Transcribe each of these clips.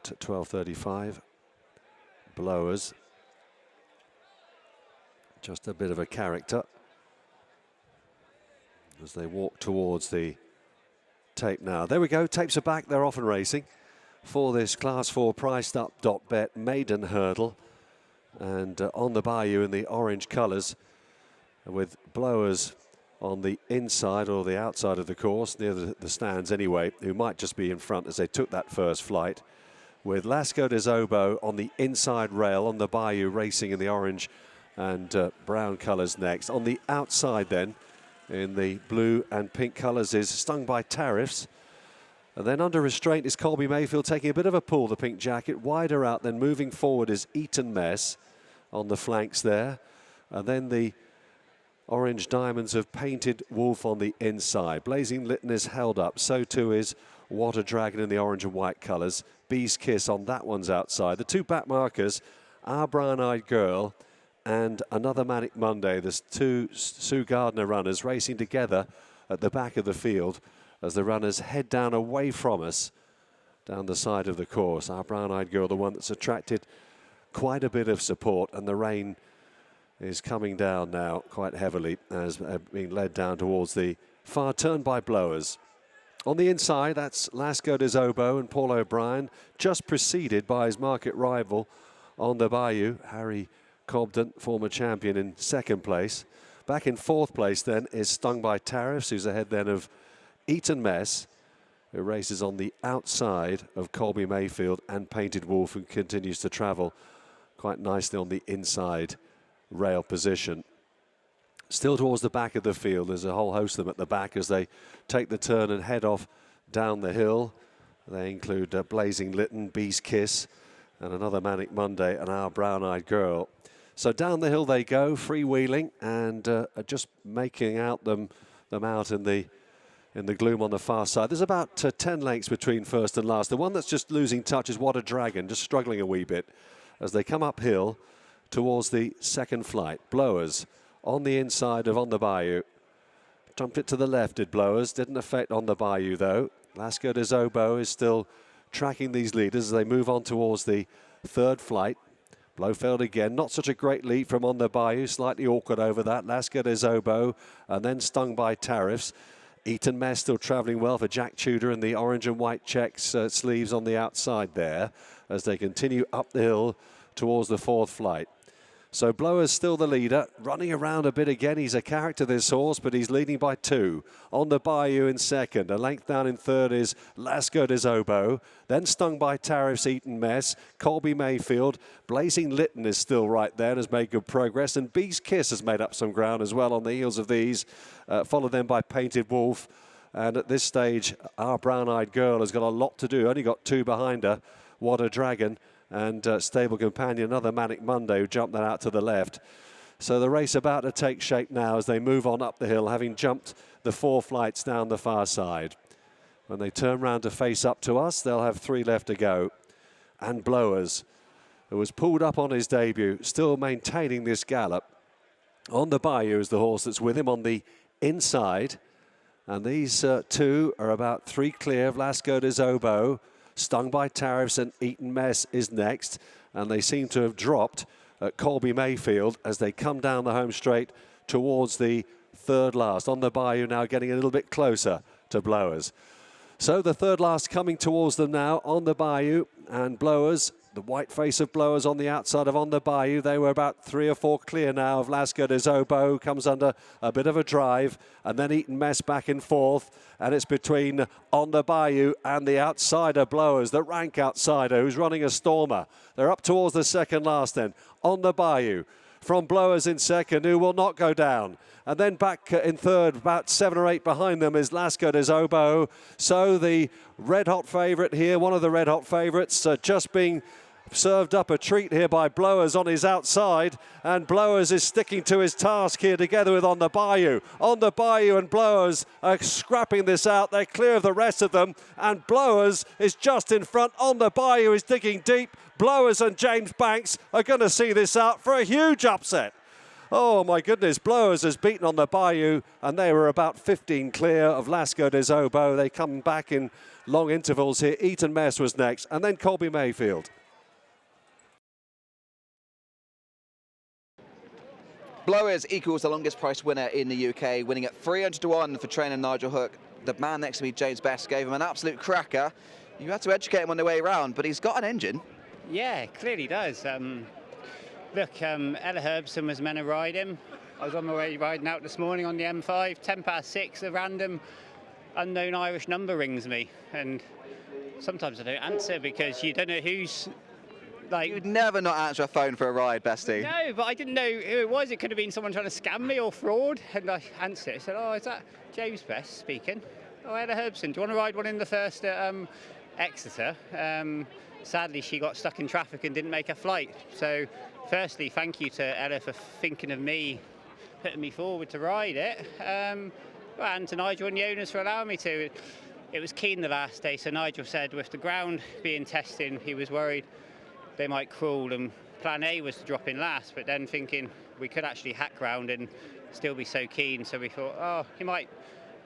at 12:35. Blowers, just a bit of a character as they walk towards the tape now. There we go, tapes are back, they're off and racing for this Class 4 pricedup.bet Maiden Hurdle. And On The Bayou in the orange colours, with Blowers on the inside or the outside of the course, near the stands anyway, who might just be in front as they took that first flight, with Lasco des Obeaux on the inside rail, On The Bayou racing in the orange and brown colours next. On the outside then, in the blue and pink colours, is Stung by Tariffs. And then under restraint is Colby Mayfield, taking a bit of a pull, the pink jacket. Wider out, then moving forward is Eton Mess on the flanks there. And then the orange diamonds of Painted Wolf on the inside. Blazing Lytton is held up. So too is Water Dragon in the orange and white colours. Bee's Kiss on that one's outside. The two back markers, Our Brown-Eyed Girl and Another Manic Monday. There's two Sue Gardner runners racing together at the back of the field as the runners head down away from us down the side of the course. Our Brown-Eyed Girl, the one that's attracted quite a bit of support, and the rain is coming down now quite heavily as being led down towards the far turn by Blowers. On the inside, that's Lasco des Obeaux and Paul O'Brien, just preceded by his market rival On The Bayou, Harry Cobden, former champion, in second place. Back in fourth place then is Stung by Tariffs, who's ahead then of Eton Mess, who races on the outside of Colby Mayfield, and Painted Wolf, who continues to travel quite nicely on the inside rail position. Still towards the back of the field, there's a whole host of them at the back as they take the turn and head off down the hill. They include Blazing Lytton, Bee's Kiss, and Another Manic Monday, and Our Brown-Eyed Girl. So down the hill they go, freewheeling, and just making out them out in the gloom on the far side. There's about 10 lengths between first and last. The one that's just losing touch is Water Dragon, just struggling a wee bit as they come uphill towards the second flight. Blowers on the inside of On The Bayou. Jumped it to the left, did Blowers. Didn't affect On The Bayou, though. Lasco des Obeaux is still tracking these leaders as they move on towards the third flight. Blofeld again, not such a great lead from On The Bayou, slightly awkward over that. Lasco des Obeaux, and then Stung by Tariffs. Eton Mess still travelling well for Jack Tudor in the orange and white checks sleeves on the outside there as they continue up the hill towards the fourth flight. So Blowers still the leader, running around a bit again. He's a character, this horse, but he's leading by 2. On The Bayou in second. A length down in third is Lasco des Obeaux. Then Stung by Tariffs, Eton Mess. Colby Mayfield. Blazing Lytton is still right there and has made good progress. And Bee's Kiss has made up some ground as well on the heels of these. Followed then by Painted Wolf. And at this stage, Our Brown-Eyed Girl has got a lot to do. Only got 2 behind her. Water Dragon and stable companion, Another Manic Monday, who jumped that out to the left. So the race about to take shape now as they move on up the hill, having jumped the 4 flights down the far side. When they turn round to face up to us, they'll have 3 left to go. And Blowers, who was pulled up on his debut, still maintaining this gallop. On The Bayou is the horse that's with him on the inside. And these 2 are about 3 clear of Lasco des Obeaux. Stung by Tariffs and Eton Mess is next, and they seem to have dropped at Colby Mayfield as they come down the home straight towards the third last. On The Bayou now getting a little bit closer to Blowers. So the third last coming towards them now, On The Bayou and Blowers. The white face of Blowers on the outside of On The Bayou. They were about 3 or 4 clear now of Lasco des Obeaux. Comes under a bit of a drive. And then Eton Mess back in fourth. And it's between On The Bayou and the outsider Blowers, the rank outsider who's running a stormer. They're up towards the second last then. On The Bayou from Blowers in second, who will not go down. And then back in third, about 7 or 8 behind them, is Lasco des Obeaux. So the red-hot favourite here, one of the red-hot favourites, just being served up a treat here by Blowers on his outside, and Blowers is sticking to his task here together with On The Bayou. On The Bayou and Blowers are scrapping this out. They're clear of the rest of them, and Blowers is just in front. On The Bayou is digging deep. Blowers and James Banks are going to see this out for a huge upset. Oh my goodness, Blowers has beaten On The Bayou, and they were about 15 clear of Lasco des Obeaux. They come back in long intervals here. Eton Mess was next, and then Colby Mayfield. Blowers equals the longest price winner in the UK, winning at 300 to 1 for trainer Nigel Hawke. The man next to me, James Best, gave him an absolute cracker. You had to educate him on the way around, but he's got an engine. Yeah, clearly does. Look, Ella Herbson was meant to ride him. I was on my way riding out this morning on the M5, 6:10, a random unknown Irish number rings me, and sometimes I don't answer because you don't know who's like. You'd never not answer a phone for a ride, Bestie. No, but I didn't know who it was. It could have been someone trying to scam me or fraud, and I answered it. I said, "Oh, is that James Best speaking? Oh, Ella Herbson, do you want to ride one in the first at Exeter?" Sadly, she got stuck in traffic and didn't make her flight. So, firstly, thank you to Ella for thinking of me, putting me forward to ride it, and to Nigel and the owners for allowing me to. It was keen the last day, so Nigel said with the ground being tested, he was worried they might crawl, and plan A was to drop in last, but then thinking we could actually hack round and still be so keen, so we thought, oh, he might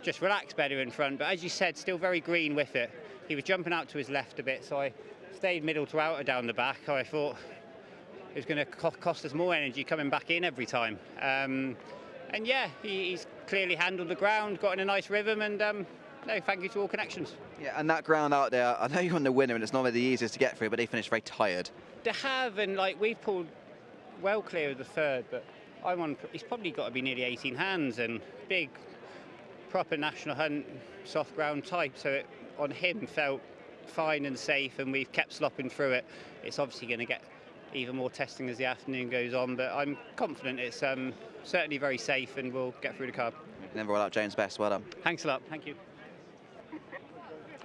just relax better in front, but as you said, still very green with it. He was jumping out to his left a bit, so I stayed middle to outer down the back. I thought it was going to cost us more energy coming back in every time. And yeah, he's clearly handled the ground, got in a nice rhythm, and no, thank you to All Connections. Yeah, and that ground out there, I know you're on the winner and it's not really the easiest to get through, but they finished very tired. They have, and like we've pulled well clear of the third, but he's probably got to be nearly 18 hands and big, proper national hunt, soft ground type, so it on him felt fine and safe, and we've kept slopping through it. It's obviously going to get even more testing as the afternoon goes on, but I'm confident it's certainly very safe and we'll get through the card. Never roll out James Best, well done. Thanks a lot, thank you.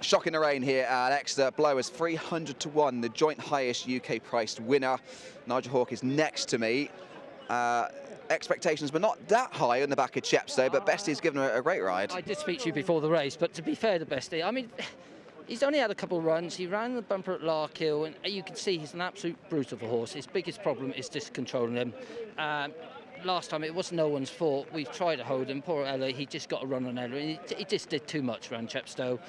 Shocking the rain here at Exeter. Blowers 300 to 1, the joint highest UK priced winner. Nigel Hawke is next to me. Expectations were not that high on the back of Chepstow, but Bestie's given her a great ride. I did speak to you before the race, but to be fair to Bestie, I mean, he's only had a couple of runs. He ran the bumper at Larkhill, and you can see he's an absolute brute of a horse. His biggest problem is just controlling him. Last time it was no one's fault. We've tried to hold him. Poor Ella, he just got a run on Ella. He just did too much around Chepstow.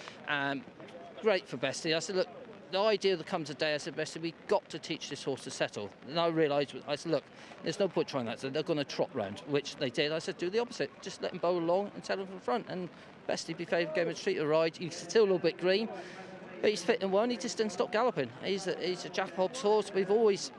Great for Bestie. I said, look, the idea that comes today, I said, Bestie, we've got to teach this horse to settle. And I realised, I said, look, there's no point trying that. So they're going to trot round, which they did. I said, do the opposite. Just let him bowl along and settle from the front. And Bestie, be fair, gave him a treat a ride. He's still a little bit green, but he's fit and well. He just didn't stop galloping. He's a Jack Hobbs horse. We've always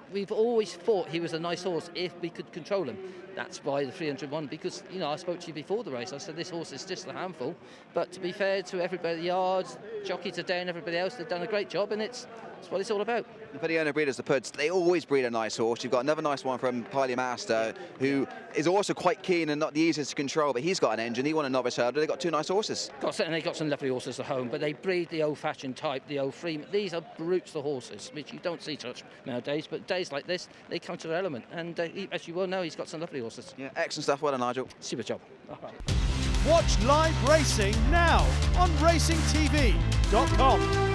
thought he was a nice horse if we could control him. That's why the 301, because, you know, I spoke to you before the race. I said, this horse is just a handful. But to be fair to everybody at the yards, Jockey today and everybody else, they've done a great job, and it's what it's all about. For the owner breeders, the Puds, they always breed a nice horse. You've got another nice one from Piley Master, who is also quite keen and not the easiest to control, but he's got an engine. He won a novice hurdle. They've got two nice horses. And they've got some lovely horses at home, but they breed the old-fashioned type, the old Freeman. These are brutes of horses, which you don't see such nowadays, but days like this, they come to their element. And as you well know, he's got some lovely horses. Yeah, excellent stuff. Well done, Nigel. Super job. Watch live racing now on racingtv.com.